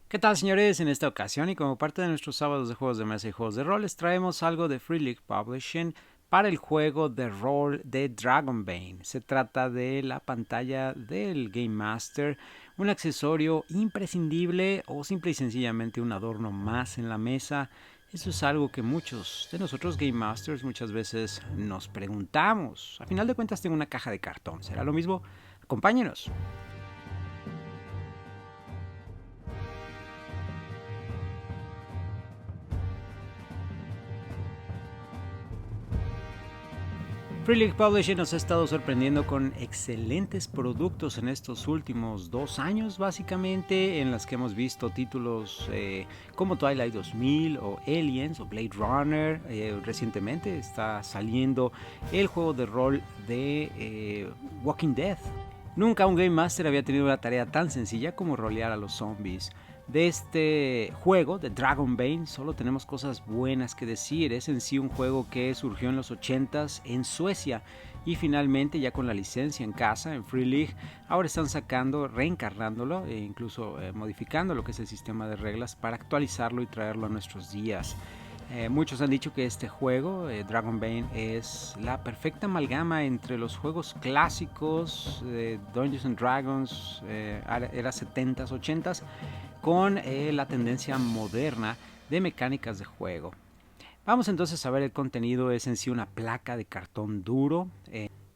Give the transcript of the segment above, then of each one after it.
¿Qué tal, señores? En esta ocasión y como parte de nuestros sábados de juegos de mesa y juegos de rol, les traemos algo de Free League Publishing para el juego de rol de Dragonbane. Se trata de la pantalla del Game Master, un accesorio imprescindible o simple y sencillamente un adorno más en la mesa. Eso es algo que muchos de nosotros Game Masters muchas veces nos preguntamos. A final de cuentas tengo una caja de cartón. ¿Será lo mismo? Acompáñenos. Free League Publishing nos ha estado sorprendiendo con excelentes productos en estos últimos 2 años, básicamente, en las que hemos visto títulos como Twilight 2000 o Aliens o Blade Runner. Recientemente está saliendo el juego de rol de Walking Dead. Nunca un Game Master había tenido una tarea tan sencilla como rolear a los zombies. De este juego, de Dragonbane, solo tenemos cosas buenas que decir. Es en sí un juego que surgió en los 80s en Suecia y finalmente ya con la licencia en casa, en Free League, ahora están sacando, reencarnándolo e incluso modificando lo que es el sistema de reglas para actualizarlo y traerlo a nuestros días. Muchos han dicho que este juego, Dragonbane, es la perfecta amalgama entre los juegos clásicos de Dungeons and Dragons, era 70s, 80s, con la tendencia moderna de mecánicas de juego. Vamos entonces a ver el contenido. Es en sí una placa de cartón duro.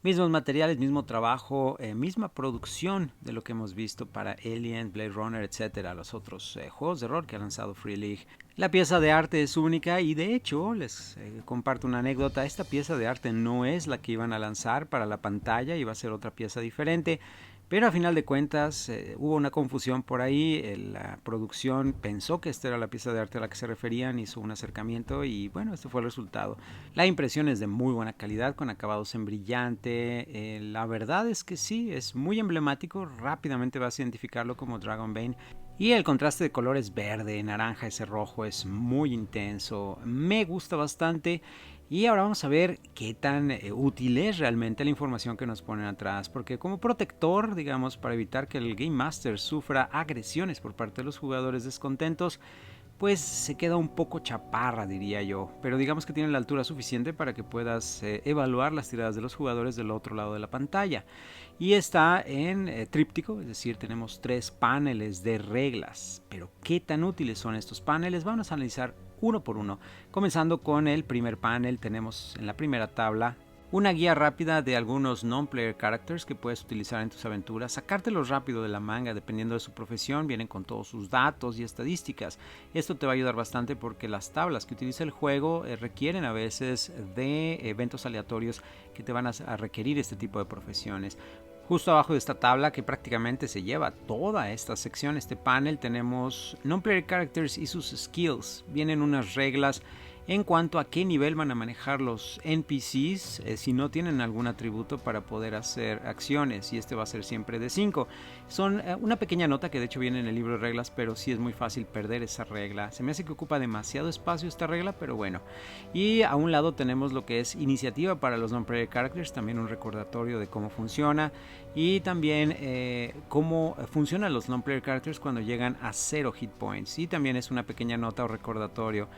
Mismos materiales, mismo trabajo, misma producción de lo que hemos visto para Alien, Blade Runner, etcétera, los otros juegos de rol que ha lanzado Free League. La pieza de arte es única y de hecho les comparto una anécdota. Esta pieza de arte no es la que iban a lanzar para la pantalla, iba a ser otra pieza diferente. Pero a final de cuentas hubo una confusión por ahí. La producción pensó que esta era la pieza de arte a la que se referían, hizo un acercamiento y bueno, este fue el resultado. La impresión es de muy buena calidad, con acabados en brillante. La verdad es que sí, es muy emblemático. Rápidamente vas a identificarlo como Dragonbane. Y el contraste de colores verde, naranja, ese rojo es muy intenso. Me gusta bastante. Y ahora vamos a ver qué tan útil es realmente la información que nos ponen atrás, porque como protector, digamos, para evitar que el Game Master sufra agresiones por parte de los jugadores descontentos, pues se queda un poco chaparra, diría yo, pero digamos que tiene la altura suficiente para que puedas evaluar las tiradas de los jugadores del otro lado de la pantalla. Y está en tríptico, es decir, tenemos 3 paneles de reglas. Pero ¿qué tan útiles son estos paneles? Vamos a analizar uno por uno. Comenzando con el primer panel, tenemos en la primera tabla una guía rápida de algunos non-player characters que puedes utilizar en tus aventuras. Sacártelos rápido de la manga dependiendo de su profesión. Vienen con todos sus datos y estadísticas. Esto te va a ayudar bastante porque las tablas que utiliza el juego requieren a veces de eventos aleatorios que te van a requerir este tipo de profesiones. Justo abajo de esta tabla, que prácticamente se lleva toda esta sección, este panel, tenemos non-player characters y sus skills. Vienen unas reglas en cuanto a qué nivel van a manejar los NPCs si no tienen algún atributo para poder hacer acciones, y este va a ser siempre de 5. Son una pequeña nota que de hecho viene en el libro de reglas, pero sí es muy fácil perder esa regla. Se me hace que ocupa demasiado espacio esta regla, pero bueno. Y a un lado tenemos lo que es iniciativa para los non-player characters, también un recordatorio de cómo funciona y también cómo funcionan los non-player characters cuando llegan a 0 hit points, y también es una pequeña nota o recordatorio.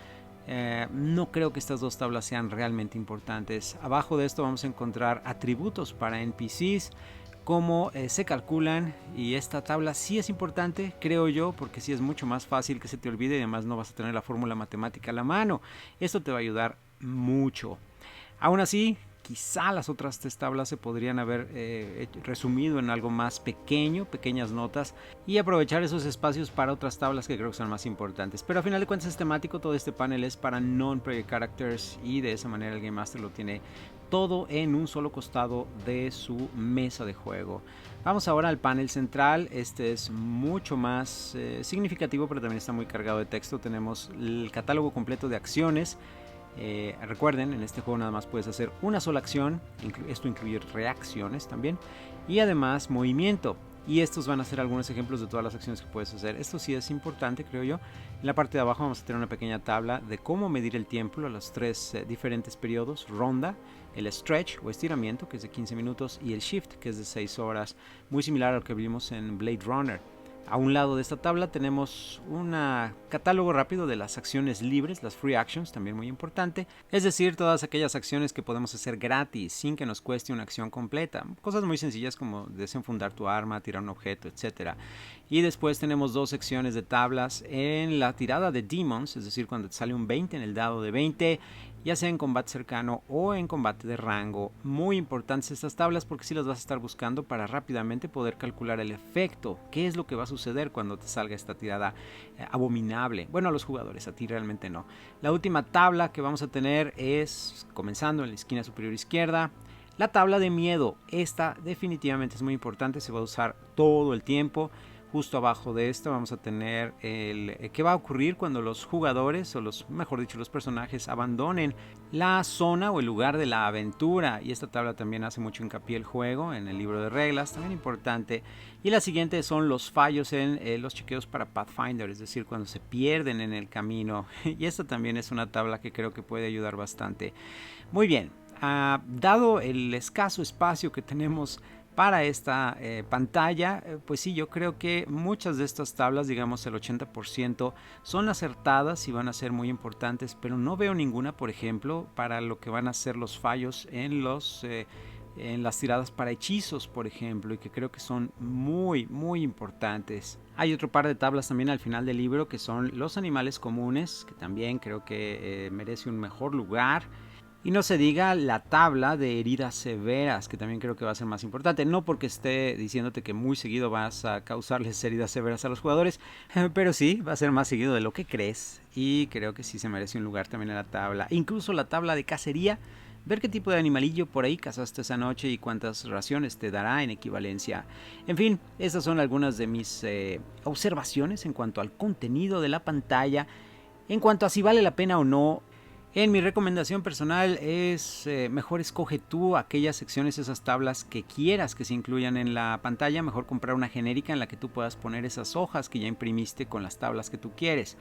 No creo que estas dos tablas sean realmente importantes. Abajo de esto vamos a encontrar atributos para NPCs, cómo se calculan, y esta tabla sí es importante, creo yo, porque sí es mucho más fácil que se te olvide y además no vas a tener la fórmula matemática a la mano. Esto te va a ayudar mucho. Aún así, quizá las otras 3 tablas se podrían haber resumido en algo más pequeño, pequeñas notas, y aprovechar esos espacios para otras tablas que creo que son más importantes. Pero a final de cuentas es temático, todo este panel es para non-player characters y de esa manera el Game Master lo tiene todo en un solo costado de su mesa de juego. Vamos ahora al panel central. Este es mucho más significativo, pero también está muy cargado de texto. Tenemos el catálogo completo de acciones. Recuerden, en este juego nada más puedes hacer una sola acción, esto incluye reacciones también, y además movimiento. Y estos van a ser algunos ejemplos de todas las acciones que puedes hacer. Esto sí es importante, creo yo. En la parte de abajo vamos a tener una pequeña tabla de cómo medir el tiempo a los 3 diferentes periodos: ronda, el stretch o estiramiento, que es de 15 minutos, y el shift, que es de 6 horas, muy similar a lo que vimos en Blade Runner. A un lado de esta tabla tenemos un catálogo rápido de las acciones libres, las free actions, también muy importante. Es decir, todas aquellas acciones que podemos hacer gratis sin que nos cueste una acción completa. Cosas muy sencillas como desenfundar tu arma, tirar un objeto, etc. Y después tenemos dos secciones de tablas en la tirada de Demons, es decir, cuando te sale un 20 en el dado de 20, ya sea en combate cercano o en combate de rango. Muy importantes estas tablas porque sí las vas a estar buscando para rápidamente poder calcular el efecto. ¿Qué es lo que va a suceder cuando te salga esta tirada abominable? Bueno, a los jugadores, a ti realmente no. La última tabla que vamos a tener es, comenzando en la esquina superior izquierda, la tabla de miedo. Esta definitivamente es muy importante, se va a usar todo el tiempo. Justo abajo de esto vamos a tener qué va a ocurrir cuando los jugadores, o mejor dicho, los personajes abandonen la zona o el lugar de la aventura. Y esta tabla también hace mucho hincapié el juego en el libro de reglas, también importante. Y la siguiente son los fallos en los chequeos para Pathfinder, es decir, cuando se pierden en el camino. Y esta también es una tabla que creo que puede ayudar bastante. Muy bien, dado el escaso espacio que tenemos para esta pantalla, pues sí, yo creo que muchas de estas tablas, digamos el 80%, son acertadas y van a ser muy importantes, pero no veo ninguna, por ejemplo, para lo que van a ser los fallos en las tiradas para hechizos, por ejemplo, y que creo que son muy, muy importantes. Hay otro par de tablas también al final del libro que son los animales comunes, que también creo que merece un mejor lugar. Y no se diga la tabla de heridas severas, que también creo que va a ser más importante. No porque esté diciéndote que muy seguido vas a causarles heridas severas a los jugadores, pero sí, va a ser más seguido de lo que crees. Y creo que sí se merece un lugar también en la tabla. Incluso la tabla de cacería, ver qué tipo de animalillo por ahí cazaste esa noche y cuántas raciones te dará en equivalencia. En fin, esas son algunas de mis observaciones en cuanto al contenido de la pantalla. En cuanto a si vale la pena o no, en mi recomendación personal es mejor escoge tú aquellas secciones, esas tablas que quieras que se incluyan en la pantalla. Mejor comprar una genérica en la que tú puedas poner esas hojas que ya imprimiste con las tablas que tú quieres.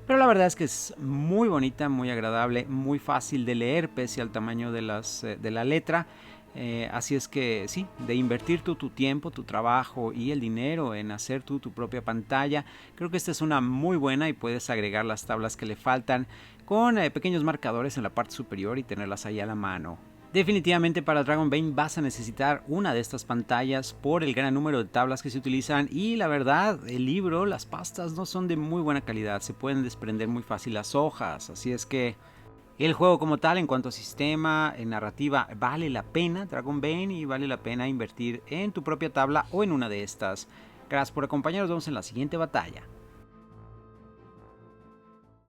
Pero la verdad es que es muy bonita, muy agradable, muy fácil de leer pese al tamaño de la letra. Así es que sí, de invertir tú tu tiempo, tu trabajo y el dinero en hacer tú tu propia pantalla, creo que esta es una muy buena y puedes agregar las tablas que le faltan con pequeños marcadores en la parte superior y tenerlas ahí a la mano. Definitivamente para Dragonbane vas a necesitar una de estas pantallas por el gran número de tablas que se utilizan y la verdad, el libro, las pastas no son de muy buena calidad, se pueden desprender muy fácil las hojas, así es que el juego como tal en cuanto a sistema, en narrativa, vale la pena Dragonbane y vale la pena invertir en tu propia tabla o en una de estas. Gracias por acompañarnos, nos vemos en la siguiente batalla.